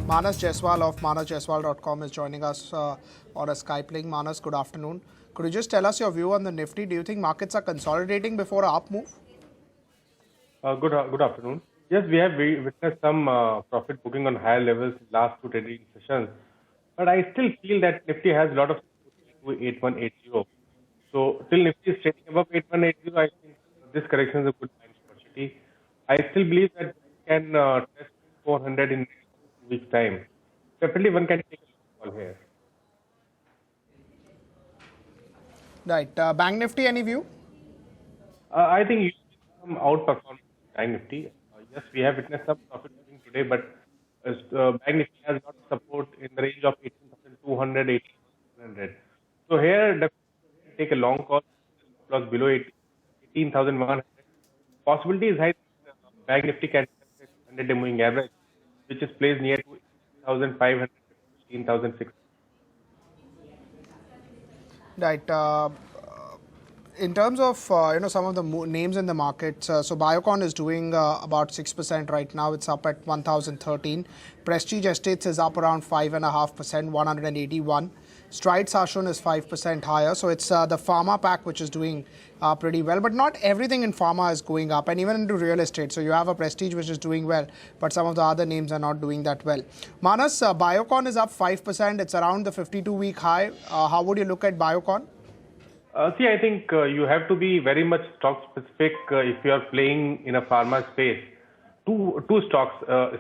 Manas Jaiswal of manasjaiswal.com is joining us on a Skype link. Manas, good afternoon. Could you just tell us your view on the Nifty? Do you think markets are consolidating before a up move? Good afternoon. Yes, we have witnessed some profit booking on higher levels in last two trading sessions, but I still feel that Nifty has a lot of support to 8180. So till Nifty is trading above 8180, I think this correction is a good buying opportunity. I still believe that we can test 400 in 2 weeks' time. Definitely, one can take a call here. Right. Bank Nifty, any view? I think you see some outperformance in Bank Nifty. Yes, we have witnessed some profit booking today, but Bank Nifty has got support in the range of 18,200, 18,100. So here, definitely take a long call plus below 18,100. Possibility is high. Bank Nifty can test 100-day moving average, which is placed near to 18,500, 18,600. Right. In terms of some of the names in the market, so Biocon is doing about 6% right now. It's up at 1,013. Prestige Estates is up around 5.5%, 181. Strides Sashun is 5% higher. So it's the pharma pack which is doing pretty well. But not everything in pharma is going up, and even into real estate. So you have a Prestige which is doing well, but some of the other names are not doing that well. Manas, Biocon is up 5%. It's around the 52-week high. How would you look at Biocon? I think you have to be very much stock specific if you are playing in a pharma space. Two stocks,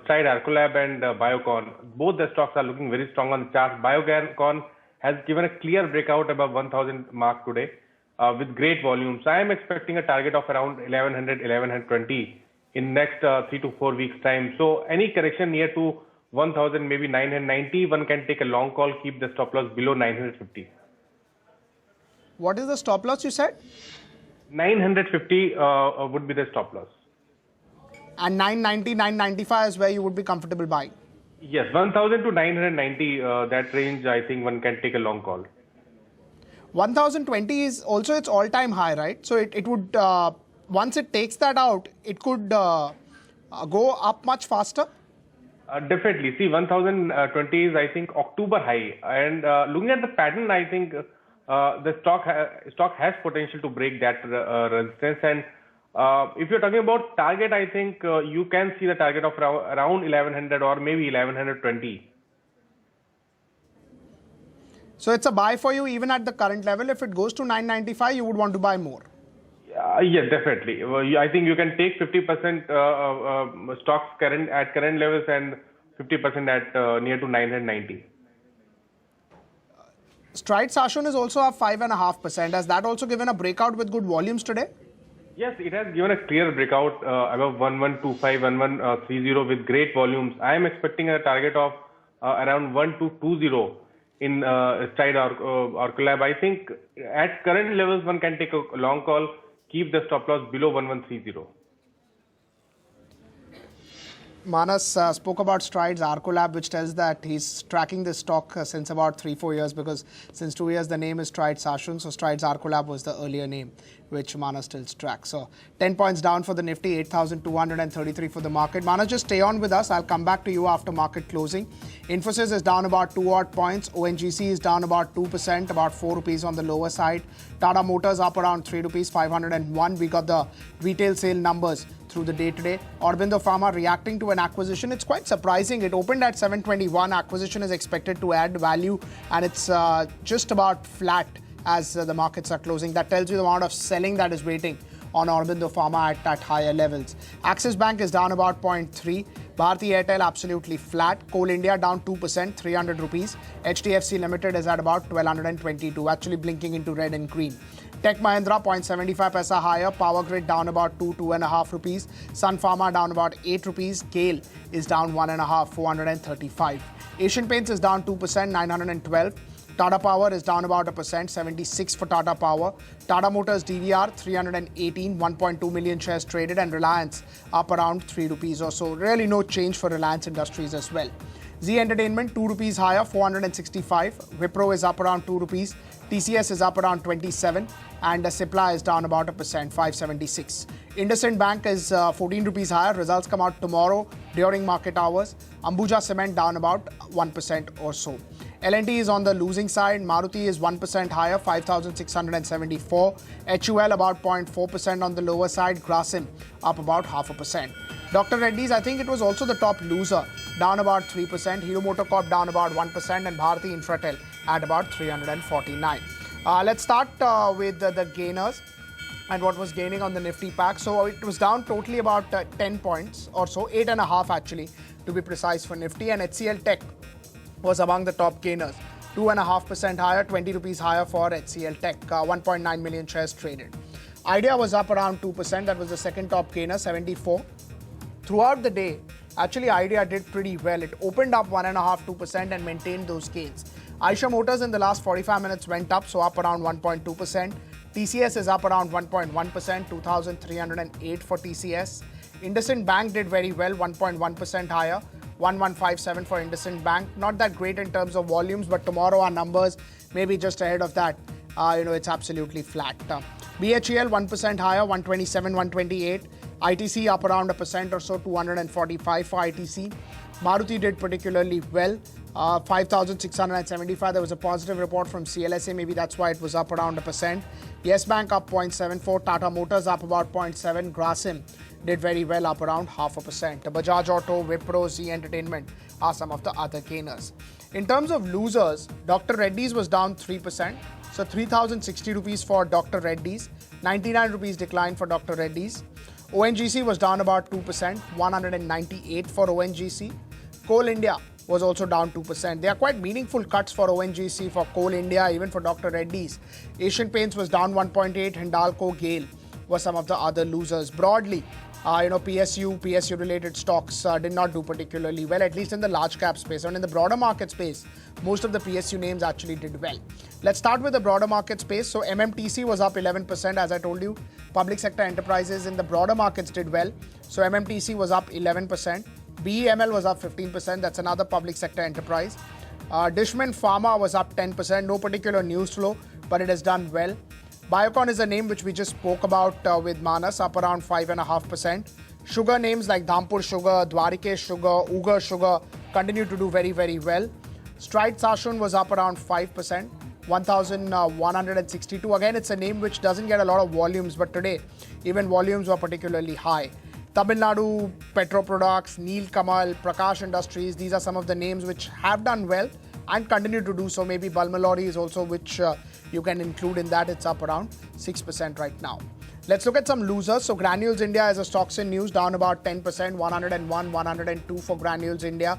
Stride Arcolab and Biocon. Both the stocks are looking very strong on the chart. Biocon has given a clear breakout above 1,000 mark today with great volumes. I am expecting a target of around 1,100, 1,120 in next 3 to 4 weeks time. So any correction near to 1,000, maybe 990, one can take a long call, keep the stop loss below 950. What is the stop loss you said? 950 would be the stop loss. And 990, 995 is where you would be comfortable buying? Yes, 1,000 to 990, that range, I think one can take a long call. 1,020 is also its all-time high, right? So it would, once it takes that out, it could go up much faster? Definitely. See, 1,020 is, I think, October high. And looking at the pattern, I think the stock has potential to break that resistance. And if you're talking about target, I think you can see the target of around 1,100 or maybe 1,120. So it's a buy for you even at the current level. If it goes to 995, you would want to buy more. Yes, definitely. I think you can take 50% stocks at current levels and 50% at near to 990. Stride Sashun is also up 5.5%. Has that also given a breakout with good volumes today? Yes, it has given a clear breakout above 1125, 1130 with great volumes. I am expecting a target of around 1220 in Stride or Collab. I think at current levels, one can take a long call, keep the stop loss below 1130. Manas spoke about Strides Arcolab, which tells that he's tracking this stock since about 3-4 years, because since 2 years the name is Strides Sashun, so Strides Arcolab was the earlier name which Manas still tracks. So 10 points down for the Nifty, 8,233 for the market. Manas, just stay on with us. I'll come back to you after market closing. Infosys is down about 2 odd points. ONGC is down about 2%, about 4 rupees on the lower side. Tata Motors up around 3 rupees, 501. We got the retail sale numbers through the day today. Aurobindo Pharma reacting to an acquisition. It's quite surprising. It opened at 721. Acquisition is expected to add value, and it's just about flat as the markets are closing. That tells you the amount of selling that is waiting on Aurobindo Pharma at higher levels. Axis Bank is down about 0.3. Bharti Airtel absolutely flat. Coal India down 2%, 300 rupees. HDFC Limited is at about 1,222, actually blinking into red and green. Tech Mahindra 0.75 paisa higher. Power Grid down about 2.5 rupees. Sun Pharma down about 8 rupees. GAIL is down 1.5, 435. Asian Paints is down 2%, 912. Tata Power is down about 1%, 76 for Tata Power. Tata Motors DVR 318, 1.2 million shares traded, and Reliance up around 3 rupees or so. Really no change for Reliance Industries as well. Z Entertainment 2 rupees higher, 465. Wipro is up around 2 rupees. TCS is up around 27, and Cipla is down about 1%, 576. IndusInd Bank is 14 rupees higher. Results come out tomorrow during market hours. Ambuja Cement down about 1% or so. L&T is on the losing side. Maruti is 1% higher, 5,674. HUL about 0.4% on the lower side. Grasim up about 0.5%. Dr. Reddy's, I think it was also the top loser, down about 3%. Hero MotoCorp down about 1%, and Bharti Infratel at about 349. Let's start with the gainers and what was gaining on the Nifty pack. So it was down totally about 10 points or so, 8.5 actually to be precise for Nifty, and HCL Tech was among the top gainers, 2.5% higher, 20 rupees higher for HCL Tech, 1.9 million shares traded. Idea was up around 2%, that was the second top gainer, 74. Throughout the day, actually Idea did pretty well. It opened up 1.5-2% and maintained those gains. Eicher Motors in the last 45 minutes went up, so up around 1.2%. TCS is up around 1.1%, 2,308 for TCS. IndusInd Bank did very well, 1.1% higher, 1157 for IndusInd Bank. Not that great in terms of volumes, but tomorrow our numbers may be just ahead of that. It's absolutely flat. BHEL 1% higher, 127, 128. ITC up around 1% or so, 245 for ITC. Maruti did particularly well, 5,675. There was a positive report from CLSA, maybe that's why it was up around 1%. Yes Bank up 0.74, Tata Motors up about 0.7, Grasim did very well, up around 0.5%. Bajaj Auto, Wipro, Z Entertainment are some of the other gainers. In terms of losers, Dr. Reddy's was down 3%. So 3,060 rupees for Dr. Reddy's, 99 rupees decline for Dr. Reddy's. ONGC was down about 2%, 198 for ONGC. Coal India was also down 2%. They are quite meaningful cuts for ONGC, for Coal India, even for Dr. Reddy's. Asian Paints was down 1.8, Hindalco, GAIL were some of the other losers. Broadly, PSU related stocks did not do particularly well, at least in the large cap space. And in the broader market space, most of the PSU names actually did well. Let's start with the broader market space. So MMTC was up 11%, as I told you. Public sector enterprises in the broader markets did well. So MMTC was up 11%. BEML was up 15%. That's another public sector enterprise. Dishman Pharma was up 10%. No particular news flow, but it has done well. Biocon is a name which we just spoke about with Manas, up around 5.5%. Sugar names like Dhampur Sugar, Dwarikesh Sugar, Ugar Sugar continue to do very, very well. Stride Sashun was up around 5%, 1,162. Again, it's a name which doesn't get a lot of volumes, but today, even volumes were particularly high. Tamil Nadu, Petro Products, Neel Kamal, Prakash Industries, these are some of the names which have done well and continue to do so. Maybe Balmalori is also which you can include in that. It's up around 6% right now. Let's look at some losers. So Granules India as a stocks in news down about 10%, 101, 102 for Granules India.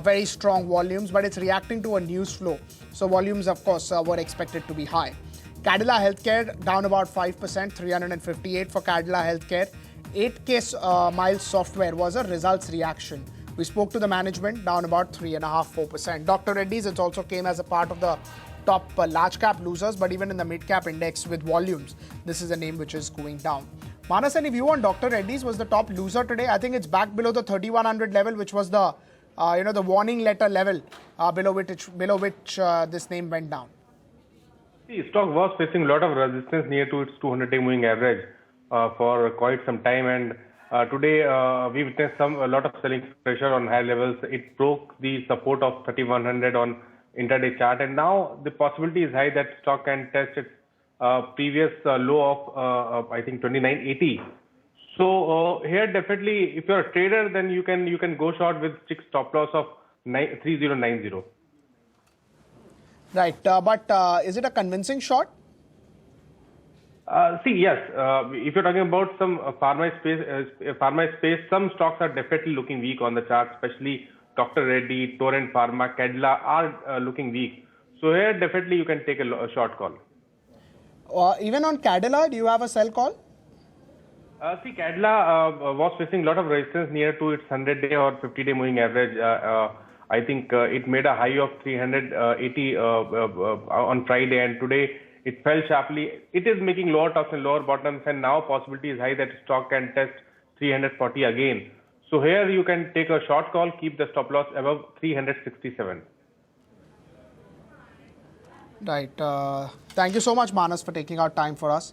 Very strong volumes, but it's reacting to a news flow. So volumes, of course, were expected to be high. Cadila Healthcare down about 5%, 358 for Cadila Healthcare. 8K Miles Software was a results reaction. We spoke to the management, down about 3.5-4%. Dr. Reddy's, it also came as a part of the top large cap losers, but even in the mid cap index with volumes, this is a name which is going down. Manas, any view on Dr. Reddy's? Was the top loser today? I think it's back below the 3,100 level, which was the the warning letter level below which this name went down. The stock was facing a lot of resistance near to its 200-day moving average for quite some time, and today we witnessed a lot of selling pressure on high levels. It broke the support of 3,100 on intraday chart, and now the possibility is high that stock can test its previous low of I think 2980. So here definitely, if you're a trader, then you can go short with strict stop loss of 3090. Right, but is it a convincing short? Yes. If you're talking about some pharma space, some stocks are definitely looking weak on the chart, especially Dr. Reddy, Torrent Pharma, Cadila are looking weak. So here definitely you can take a short call. Even on Cadila, do you have a sell call? Cadila was facing a lot of resistance near to its 100-day or 50-day moving average. I think it made a high of 380 on Friday, and today it fell sharply. It is making lower tops and lower bottoms, and now possibility is high that stock can test 340 again. So here you can take a short call, keep the stop loss above 367. Right. Thank you so much, Manas, for taking out time for us.